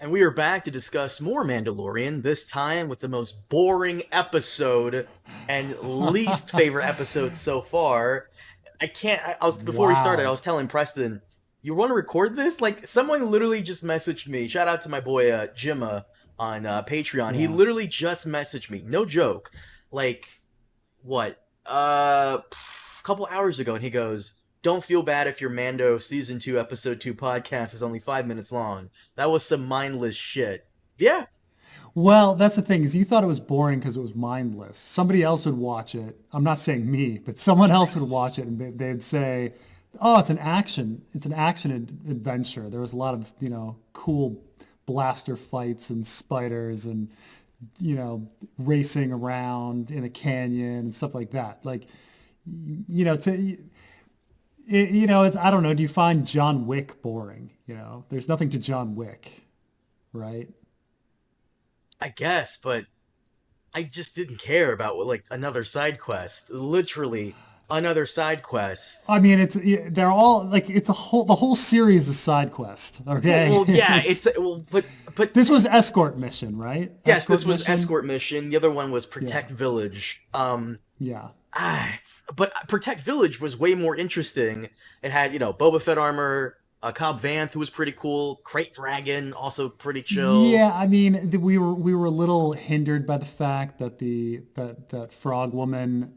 And we are back to discuss more Mandalorian, this time with the most boring episode and least favorite episode so far. I can't. I was before we started. I Wow. was telling Preston, "You want to record this?" Like someone literally just messaged me. Shout out to my boy Jimma on Patreon. He Yeah. literally just messaged me. No joke. Like what? A couple hours ago, and he goes, "Don't feel bad if your Mando season 2 episode 2 podcast is only 5 minutes long. That was some mindless shit." Yeah, Well, that's the thing is you thought it was boring because it was mindless. Somebody else would watch it. I'm not saying me, but someone else would watch it and they'd say, "Oh, it's an action. It's an action adventure. There was a lot of, cool blaster fights and spiders and, racing around in a canyon and stuff like that." Like, to it's I don't know. Do you find John Wick boring? There's nothing to John Wick, right? I guess, but I just didn't care about like another side quest. Literally another side quest. I mean, they're all like it's a whole the whole series is side quest. Okay, Well, yeah, but this was escort mission, right? yes, this Escort was mission. escort mission. The other one was Yeah, protect village. yeah, But Protect Village was way more interesting. It had, Boba Fett armor, Cobb Vanth, who was pretty cool, Crate Dragon, also pretty chill. yeah. I mean, we were a little hindered by the fact that that frog woman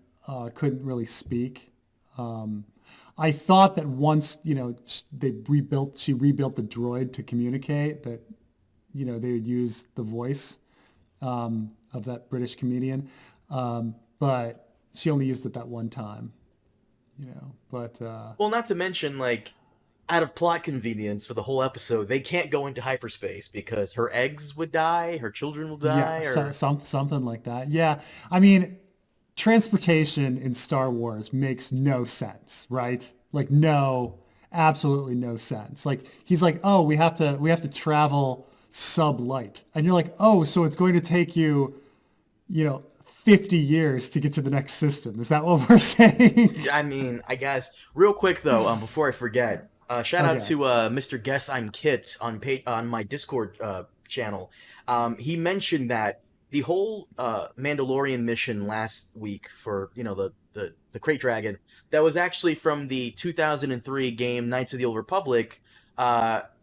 couldn't really speak. I thought that once she rebuilt the droid to communicate that they would use the voice of that British comedian. But she only used it that one time, But Well, not to mention, like, out of plot convenience for the whole episode, they can't go into hyperspace because her eggs would die, her children will yeah, die, or. something like that. Yeah, I mean, transportation in Star Wars makes no sense, right? Like, no, absolutely no sense. Like, he's like, oh, we have to travel sublight, and you're like, oh, so it's going to take you, 50 years to get to the next system. Is that what we're saying? I mean, I guess. Real quick, though, before I forget, shout out Okay. to Mr. Guess I'm Kit on my Discord channel. He mentioned that the whole Mandalorian mission last week for the Crate Dragon that was actually from the 2003 game Knights of the Old Republic,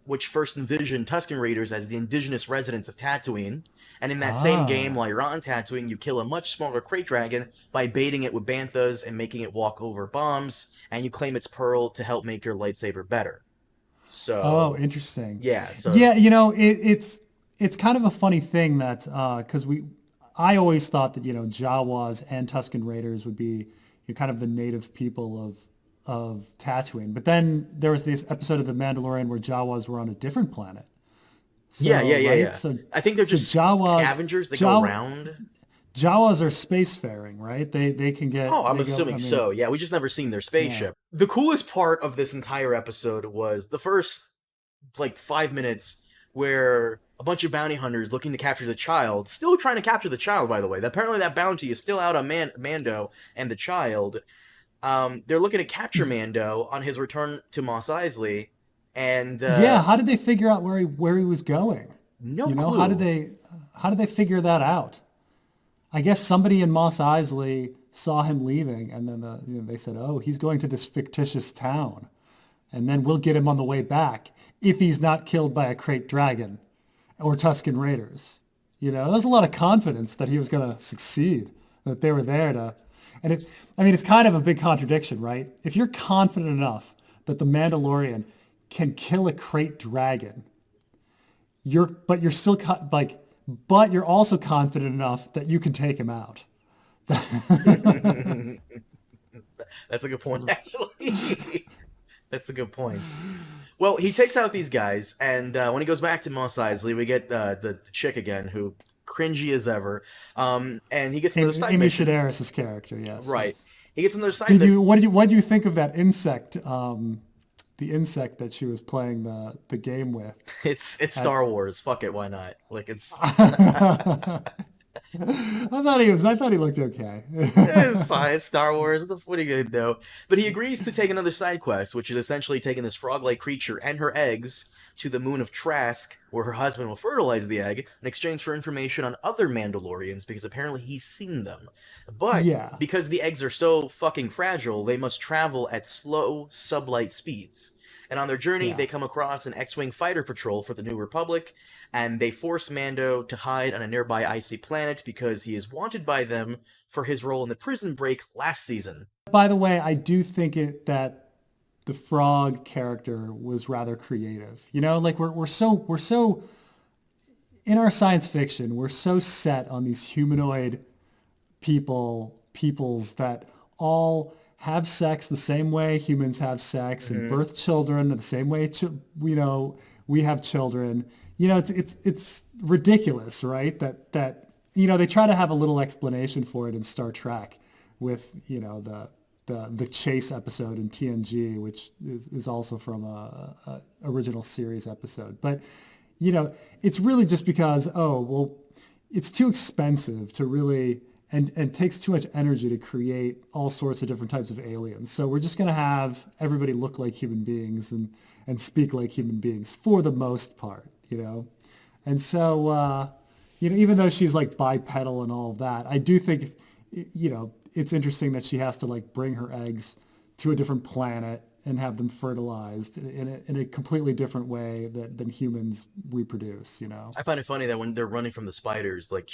which first envisioned Tusken Raiders as the indigenous residents of Tatooine. And in that same game, Ah. while you're on Tatooine, you kill a much smaller Crate Dragon by baiting it with banthas and making it walk over bombs, and you claim its pearl to help make your lightsaber better. Oh, So, interesting. yeah, so Yeah, it's kind of a funny thing that because I always thought that Jawas and Tusken Raiders would be kind of the native people of Tatooine, but then there was this episode of The Mandalorian where Jawas were on a different planet. yeah, So yeah, yeah, right, yeah. so I think they're so just Jawas scavengers that go Jaw, around. Jawas are spacefaring, right? They can Oh, get I'm they go. assuming I mean, so. Yeah, we just never seen their yeah. spaceship. The coolest part of this entire episode was the first like 5 minutes where a bunch of bounty hunters looking to capture the child, still trying to capture the child, by the way. Apparently that bounty is still out on Mando and the child. They're looking to capture Mando on his return to Mos Eisley, and Yeah, how did they figure out where he was going? no You know, how did clue. they how did they figure that out? I guess somebody in Mos Eisley saw him leaving, and then they said, "Oh, he's going to this fictitious town, and then we'll get him on the way back if he's not killed by a crate dragon or Tusken Raiders." There's a lot of confidence that he was going to succeed, that they were there to, and I mean, it's kind of a big contradiction, right? If you're confident enough that the Mandalorian can kill a crate dragon, but you're still but you're also confident enough that you can take him out. That's a good point, actually. That's a good point. Well, he takes out these guys, and when he goes back to Mos Eisley, we get the chick again, who cringy as ever. And he gets another side Amy mission. Sedaris' character, yes, Right. yes. He gets another side Did mission. you what do you think of that insect? The insect that she was playing the game with. It's At, Star Wars. Fuck it, why not? Like it's I thought he looked okay. it's fine. It's Star Wars. What are you gonna do? But he agrees to take another side quest, which is essentially taking this frog-like creature and her eggs to the moon of Trask, where her husband will fertilize the egg in exchange for information on other Mandalorians, because apparently he's seen them. But Yeah, because the eggs are so fucking fragile, they must travel at slow sublight speeds. And on their journey, yeah. they come across an X-Wing fighter patrol for the New Republic, and they force Mando to hide on a nearby icy planet because he is wanted by them for his role in the prison break last season. By the way, I do think that the frog character was rather creative. You know, like we're so in our science fiction, we're so set on these humanoid peoples that all have sex the same way humans have sex and Mm-hmm. birth children the same way we have children. You know, it's ridiculous, right? That they try to have a little explanation for it in Star Trek with the chase episode in TNG, which is also from a original series episode. But it's really just because, oh well, it's too expensive to really and takes too much energy to create all sorts of different types of aliens. So we're just going to have everybody look like human beings and speak like human beings for the most part, And so, even though she's like bipedal and all of that, I do think, it's interesting that she has to like bring her eggs to a different planet and have them fertilized in a completely different way than humans reproduce. I find it funny that when they're running from the spiders, like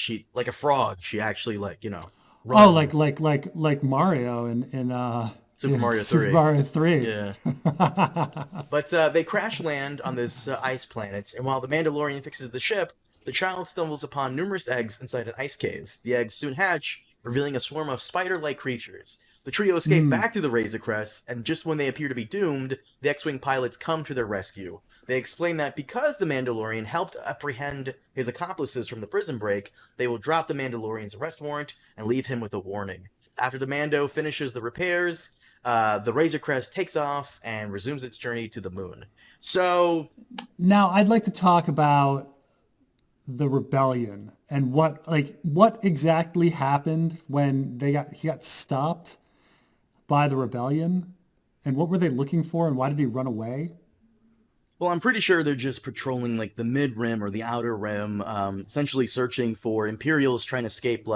a frog, she actually Oh, run. like Mario Super in Mario Super 3. Mario 3. Yeah. But they crash land on this ice planet, and while the Mandalorian fixes the ship, the child stumbles upon numerous eggs inside an ice cave. The eggs soon hatch, revealing a swarm of spider-like creatures. The trio escape Mm. back to the Razor Crest, and just when they appear to be doomed, the X-Wing pilots come to their rescue. They explain that because the Mandalorian helped apprehend his accomplices from the prison break, they will drop the Mandalorian's arrest warrant and leave him with a warning. After the Mando finishes the repairs, the Razor Crest takes off and resumes its journey to the moon. So, Now, I'd like to talk about the rebellion and what exactly happened when he got stopped by the rebellion, and what were they looking for, and why did he run away? well, I'm pretty sure they're just patrolling like the mid rim or the outer rim, essentially searching for Imperials trying to escape,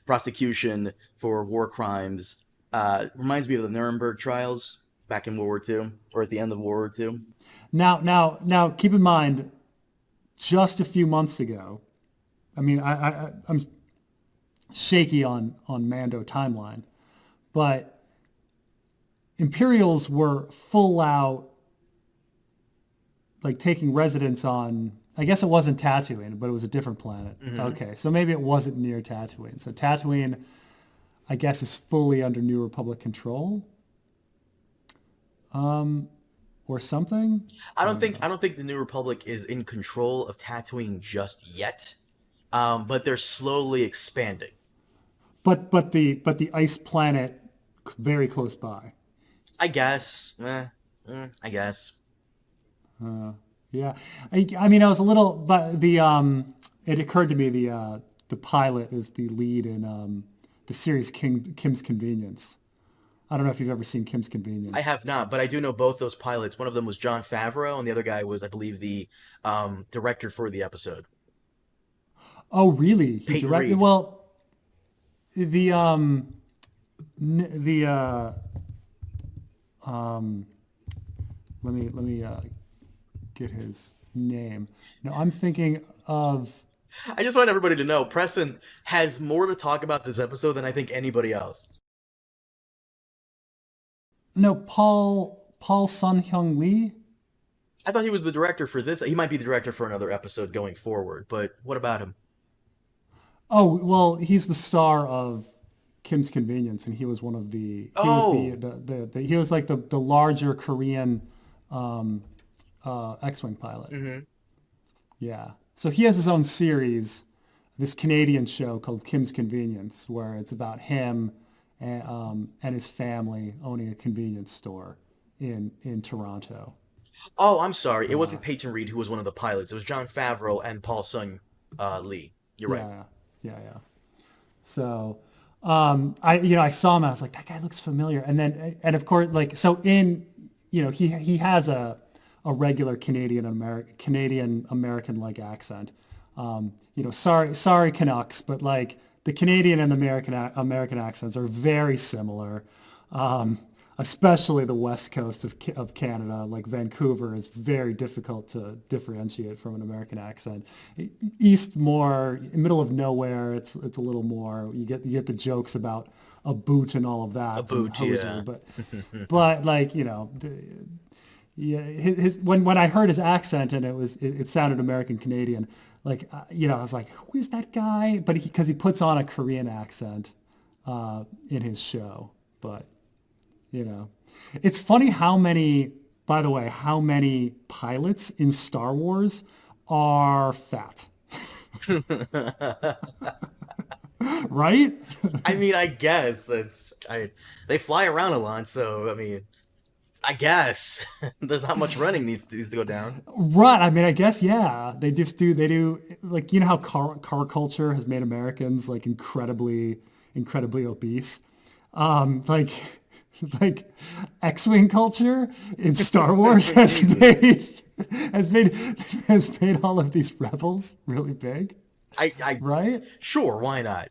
prosecution for war crimes. Reminds me of the Nuremberg trials back in World War II, or at the end of World War II. Now, keep in mind, just a few months ago, I mean, I'm shaky on Mando timeline, but Imperials were full out like taking residence on, I guess it wasn't Tatooine, but it was a different planet. Mm-hmm. Okay, so maybe it wasn't near Tatooine. So Tatooine, I guess, is fully under New Republic control, or something. I I don't don't think know. I don't think the New Republic is in control of Tatooine just yet, but they're slowly expanding. But the ice planet very close by. I guess. I guess. Yeah, I mean, I was a little, but it occurred to me the pilot is the lead in the series Kim's Convenience. I don't know if you've ever seen Kim's I Convenience. have not, but I do know both those pilots. One of them was John Favreau, and the other guy was, I believe, the director for the episode, Oh, really? He Peyton directed. Reed. Well, the the um let me get his name. No, I'm thinking of I just want everybody to know Preston has more to talk about this episode than I think anybody else. no Paul Sun Hyung Lee. I thought he was the director for this. He might be the director for another episode going forward, but what about him? Oh, well, he's the star of Kim's Convenience, and he was one of he was Oh, he was like the larger Korean um, X-Wing pilot. hmm. Yeah. So he has his own series, this Canadian show called Kim's Convenience, where it's about him and his family owning a convenience store in Toronto. Oh, I'm sorry. It Uh, wasn't Peyton Reed who was one of the pilots. It was John Favreau and Paul Sung Lee. You're right. yeah, yeah. So, I saw him. I was like, that guy looks familiar. And then, and of course, like, so he has a a regular Canadian American like accent. Sorry Canucks, but like the Canadian and American accents are very similar. Um, Especially the west coast of Canada, like Vancouver, is very difficult to differentiate from an American accent. East, more middle of nowhere, it's a little more. You get the jokes about a boot and all of A that and boot, hoser, yeah. but like yeah, when I heard his accent and it sounded American Canadian, like I was like, who is that guy? But because he puts on a Korean accent in his show, but. You know, it's funny by the way, how many pilots in Star Wars are fat, right? I mean, I guess they fly around a lot, so I mean, I guess there's not much running needs to go down. Right. I mean, I guess, yeah, they do, like, how car culture has made Americans like incredibly obese. Like, like X-Wing culture in Star Wars has made, has made all of these rebels really big, I right? sure, why not?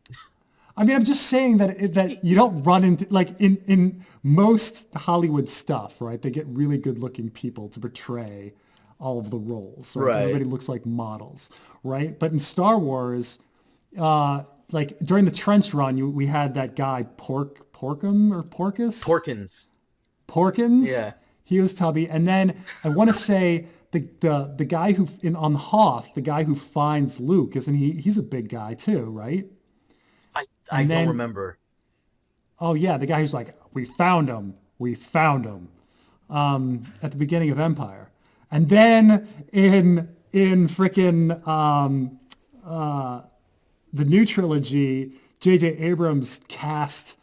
I mean, I'm just saying that you don't run into, like, in most Hollywood stuff, right? They get really good looking people to portray all of the roles, right? Right. Everybody looks like models, right? But in Star Wars, like during the Trench Run, we had that guy Porkum or Porkins. Porkins. Yeah. He was tubby, and then I want to say the guy on Hoth, the guy who finds Luke, isn't he? He's a big guy too, right? I And don't then, remember. oh yeah, the guy who's like, we found him, at the beginning of Empire. And then in frickin' the new trilogy, J.J. Abrams cast,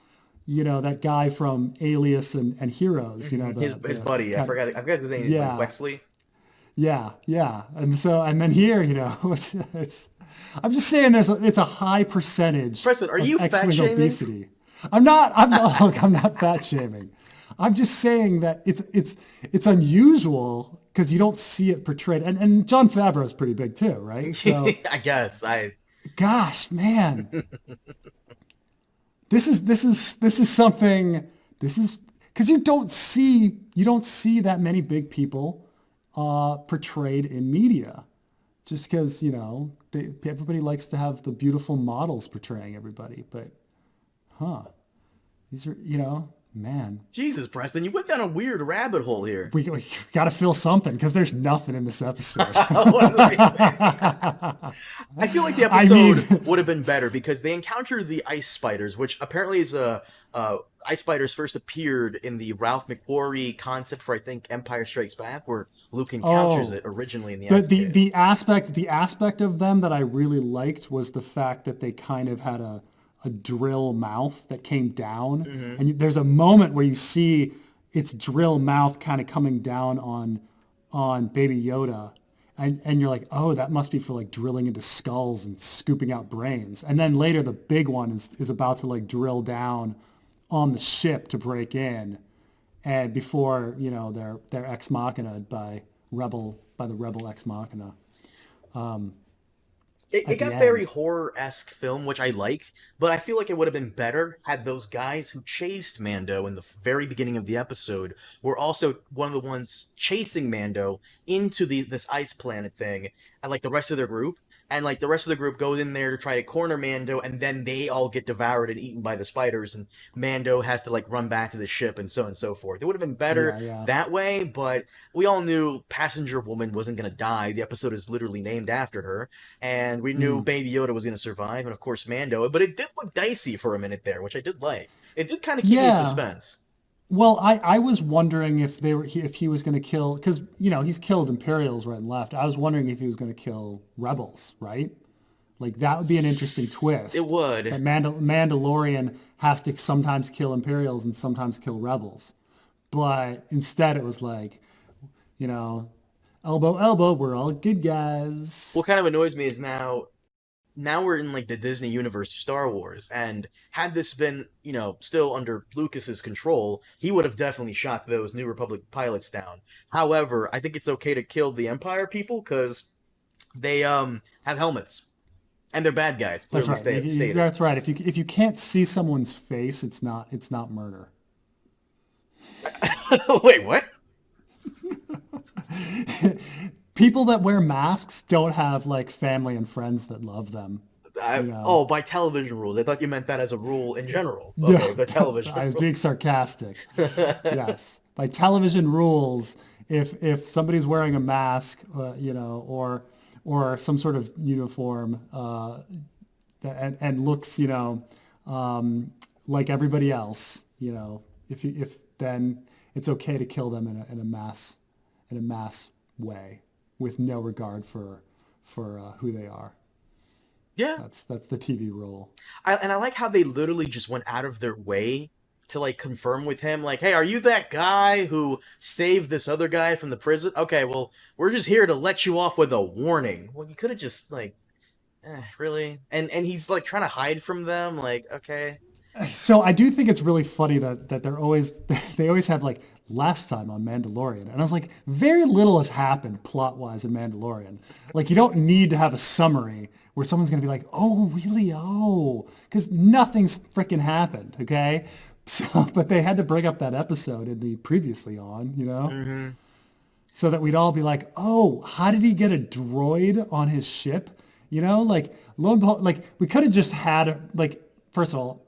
that guy from Alias and Heroes, His the buddy, kind of, I forgot his name, like yeah, Wexley. yeah. And then here, it's I'm just saying it's a high percentage Preston, are of you fat X-Wing shaming? obesity. I'm not fat shaming. I'm just saying that it's unusual because you don't see it portrayed. And Jon Favreau is pretty big too, right? So I guess gosh, man, this is something. This is because you don't see that many big people portrayed in media, just because everybody likes to have the beautiful models portraying everybody. But these are man, Jesus, Preston, you went down a weird rabbit hole here. we got to fill something because there's nothing in this episode. I feel like the I mean, episode would have been better because they encounter the ice spiders, which apparently is ice spiders first appeared in the Ralph McQuarrie concept for I think Empire Strikes Back, where Luke encounters oh, it originally in the the ice the cave. the aspect of them that I really liked was the fact that they kind of had a drill mouth that came down, Hmm. and there's a moment where you see its drill mouth kind of coming down on Baby Yoda, and you're like, oh, that must be for like drilling into skulls and scooping out brains. And then later the big one is about to like drill down on the ship to break in, and before they're ex machina by the rebel ex machina It at the got very end. horror-esque film, which I like, but I feel like it would have been better had those guys who chased Mando in the very beginning of the episode were also one of the ones chasing Mando into this ice planet thing, and like the rest of their group. And like the rest of the group goes in there to try to corner Mando, and then they all get devoured and eaten by the spiders, and Mando has to like run back to the ship and so on and so forth. It would have been better Yeah, yeah. that way, but we all knew Passenger Woman wasn't going to die. The episode is literally named after her, and we knew Mm. Baby Yoda was going to survive, and of course Mando. But it did look dicey for a minute there, which I did like. It did kind of keep me in Yeah. suspense. Well, I was wondering if he was going to kill, because he's killed Imperials right and left. I was wondering if he was going to kill rebels, right? Like that would be an interesting It twist. would. That Mandalorian has to sometimes kill Imperials and sometimes kill rebels, but instead it was like, you know, elbow elbow, we're all good guys. What kind of annoys me is now now we're in like the Disney universe of Star Wars, and had this been, still under Lucas's control, he would have definitely shot those New Republic pilots down. However, I think it's okay to kill the Empire people because they have helmets and they're bad guys, That's clearly right. stated. That's right. If you can't see someone's face, it's not murder. Wait, what? People that wear masks don't have like family and friends that love them. You know. Oh, by television rules. I thought you meant that as a rule in general. No, Okay, the television I was rule. being sarcastic. Yes, by television rules, if somebody's wearing a mask, or some sort of uniform, and looks, like everybody else, if then it's okay to kill them in a mass way, with no regard for who they are. Yeah. That's the TV rule. And I like how they literally just went out of their way to like confirm with him, like, hey, are you that guy who saved this other guy from the prison? Okay, well, we're just here to let you off with a warning. Well, you could have just like, really? And he's like trying to hide from them, like, okay. So I do think it's really funny that they're always they always have like last time on Mandalorian, and I was like, very little has happened plot wise in Mandalorian. Like you don't need to have a summary where someone's gonna be like, oh really, oh, because nothing's freaking happened, okay? So, but they had to bring up that episode in the previously on, Mm-hmm. so that we'd all be like, oh, how did he get a droid on his ship? Like lo and behold, like we could have just had like first of all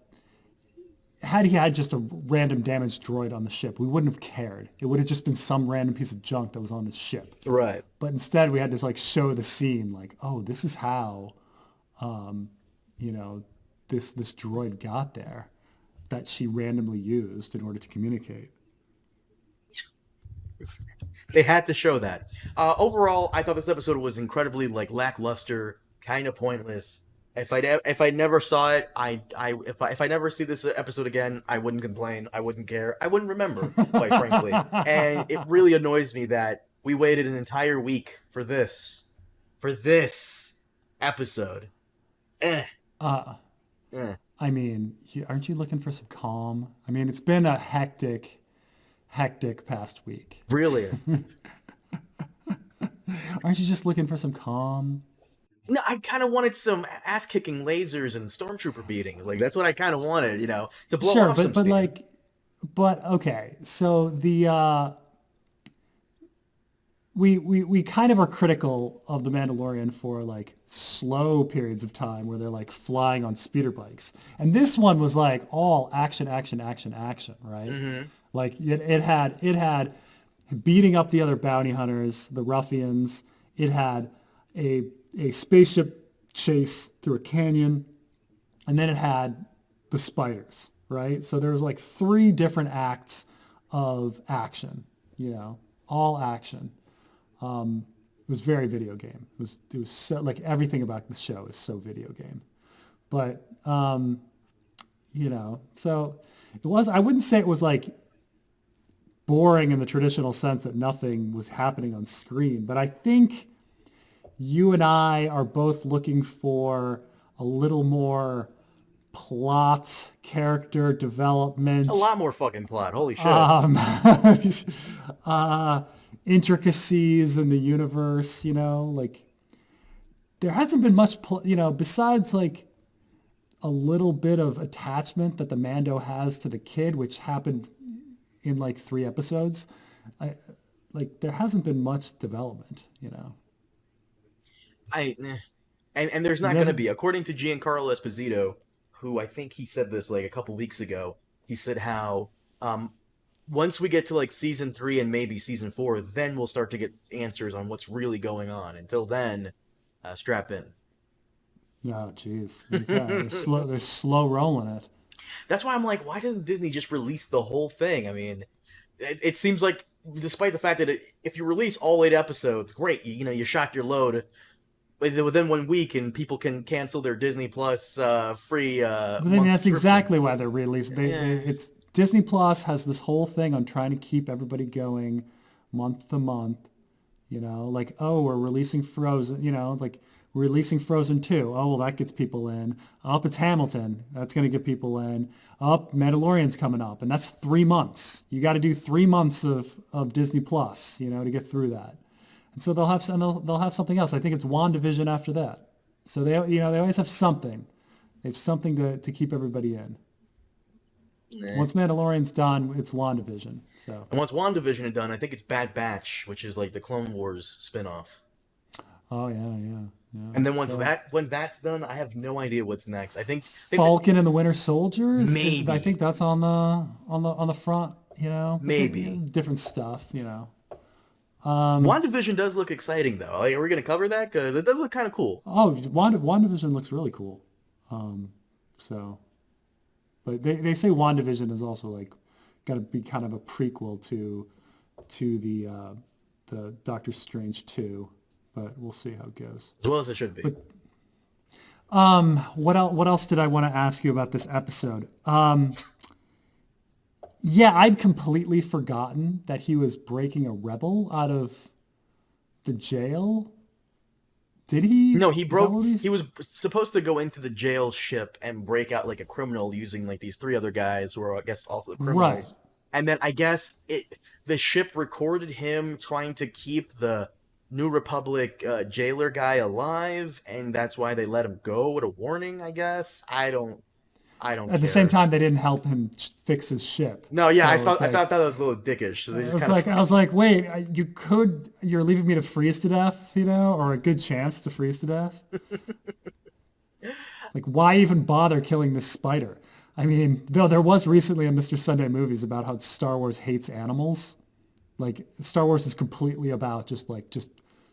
had he had just a random damaged droid on the ship, we wouldn't have cared. It would have just been some random piece of junk that was on his ship. Right. But instead, we had to like show the scene, like, oh, this is how, um, you know, this droid got there, that she randomly used in order to communicate. They had to show that. Overall, I thought this episode was incredibly like lackluster, kind of pointless. If I never saw it, if I never see this episode again, I wouldn't complain. I wouldn't care. I wouldn't remember, quite frankly. And it really annoys me that we waited an entire week for this episode. Eh, Uh, eh. I mean, aren't you looking for some calm? I mean, it's been a hectic past week. Really? Aren't you just looking for some calm? No, I kind of wanted some ass kicking lasers and stormtrooper beatings. Like that's what I kind of wanted, to blow Sure, off some but steam. like, but okay. So we kind of are critical of the Mandalorian for like slow periods of time where they're like flying on speeder bikes, and this one was like all action, action, action, action, right? Hmm. Like it had beating up the other bounty hunters, the ruffians. It had a spaceship chase through a canyon, and then it had the spiders, right? So there was like three different acts of action, all action. It was very video game. It was so, like everything about the show is so video game. But so it was. I wouldn't say it was like boring in the traditional sense that nothing was happening on screen, but I think you and I are both looking for a little more plot, character A development, lot more fucking plot. Holy shit. um, intricacies in the universe, like there hasn't been much, besides like a little bit of attachment that the Mando has to the kid, which happened in like 3 episodes. I, like there hasn't been much development. And there's It not going to hasn't. be, according to Giancarlo Esposito, who I think he said this like a couple weeks ago. He said how um, once we get to like season 3 and maybe season 4, then we'll start to get answers on what's really going on. Until then, strap in. Oh, geez. Yeah, they're slow. They're slow rolling it. That's why I'm like, why doesn't Disney just release the whole thing? I mean, it seems like, despite the fact that if you release all 8 episodes, great, you shot your load within 1 week, and people can cancel their Disney Plus free But then month that's subscription. exactly why they're releasing. Yeah. It's Disney Plus has this whole thing on trying to keep everybody going month to month. Like, oh, we're releasing Frozen. Like We're releasing Frozen 2. Oh, well, that gets people in. Up, it's Hamilton. That's going to get people in. Up, Mandalorian's coming up. And that's 3 months. You got to do 3 months of Disney Plus, to get through that. And so they'll have something else. I think it's WandaVision after that. So they always have something. They have something to keep everybody in. Once Mandalorian's done, it's WandaVision. So And once WandaVision is done, I think it's Bad Batch, which is like the Clone Wars spinoff. oh yeah. And then once So when that's done, I have no idea what's next. I think that Falcon and the Winter Soldier I think maybe, that's on the front. But maybe. different stuff. WandaVision does look exciting though. Like, are we gonna cover that? Because it does look kind of cool. Oh, WandaVision looks really cool. So, but they say WandaVision is also like got to be kind of a prequel to the Doctor Strange 2, but we'll see how it goes. As well as it should be. But what else did I want to ask you about this episode? Yeah, I'd completely forgotten that he was breaking a rebel out of the jail. Did he? No, Is that what he's? he was supposed to go into the jail ship and break out like a criminal using like these three other guys who are, I guess, also Right. criminals. And then I guess the ship recorded him trying to keep the New Republic jailer guy alive, and that's why they let him go with a warning. I guess I don't At the same care. time, they didn't help him fix his ship. No, yeah, So it's I like, thought that was a little dickish. So they just kind of I was like, wait, you're leaving me to freeze to death, or a good chance to freeze to death. Like, why even bother killing this spider? I mean, though there was recently a Mr. Sunday Movies about how Star Wars hates animals. Like, Star Wars is completely about just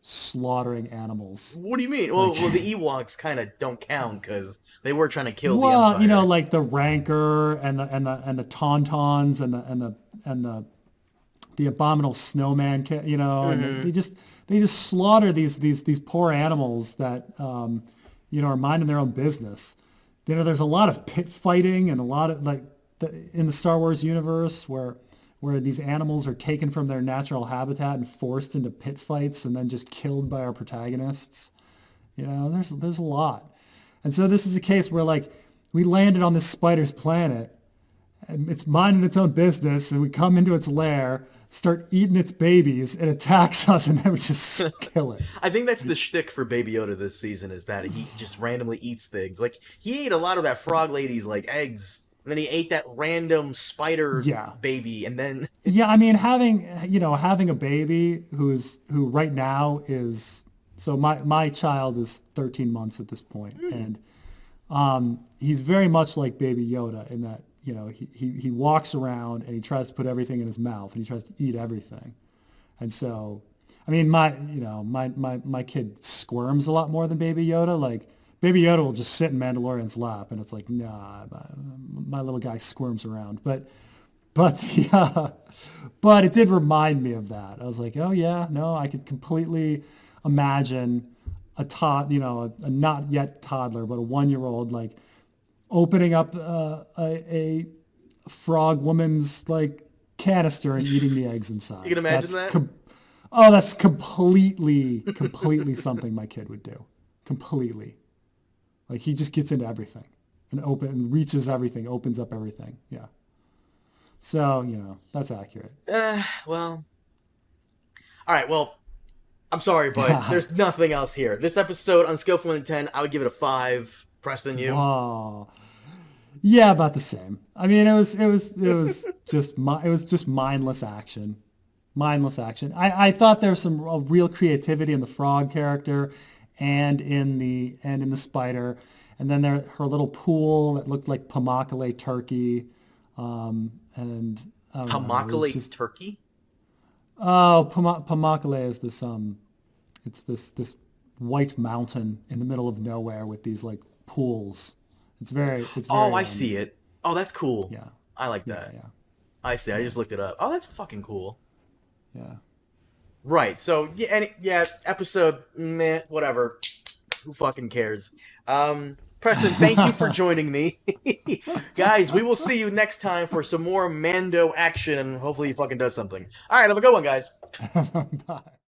slaughtering animals. What do you mean? Like, Well, the Ewoks kind of don't count because they were trying to kill the well, Empire. like the Rancor and the Tauntauns and the abominable snowman, and Hmm. they just slaughter these poor animals that are minding their own business. There's a lot of pit fighting and a lot of in the Star Wars universe where these animals are taken from their natural habitat and forced into pit fights and then just killed by our protagonists. There's a lot. And so this is a case where like we landed on this spider's planet and it's minding its own business and we come into its lair, start eating its babies, it attacks us and then we just kill it. I think that's the shtick for Baby Yoda this season is that he just randomly eats things. Like he ate a lot of that frog lady's like eggs, and then he ate that random spider Yeah. baby, and then Yeah, I mean having a baby who right now is so my child is 13 months at this point, and he's very much like Baby Yoda in that he walks around and he tries to put everything in his mouth and he tries to eat everything, and so I mean my kid squirms a lot more than Baby Yoda. Like Baby Yoda will just sit in Mandalorian's lap and it's like nah, my little guy squirms around, but but it did remind me of that. I was like, oh yeah, no, I could completely imagine a not yet toddler, but a 1-year-old like opening up a frog woman's like canister and eating the eggs you inside. can imagine that. That's completely something my kid would do. Completely. Like he just gets into everything and reaches everything, opens up everything. Yeah. So, that's accurate. Well, all right. Well, I'm sorry, but there's nothing else here. This episode, Unskillful in 10, I would give it a 5. Preston, you? Oh, yeah, about the same. I mean, it was just mindless action. Mindless action. I thought there was some real creativity in the frog character and in the spider. And then her little pool that looked like Pamakale turkey. And I don't know, it was Hamakale just turkey? Pamakale is it's this white mountain in the middle of nowhere with these like pools. It's Oh, very I see it. Oh, that's cool. yeah, I like yeah, that. yeah, I see. I just looked it up. Oh, that's fucking cool. yeah. Right. So yeah, episode meh, whatever. Who fucking cares? Preston, thank you for joining me. Guys, we will see you next time for some more Mando action and hopefully he fucking does something. All right, have a good one, guys. Bye.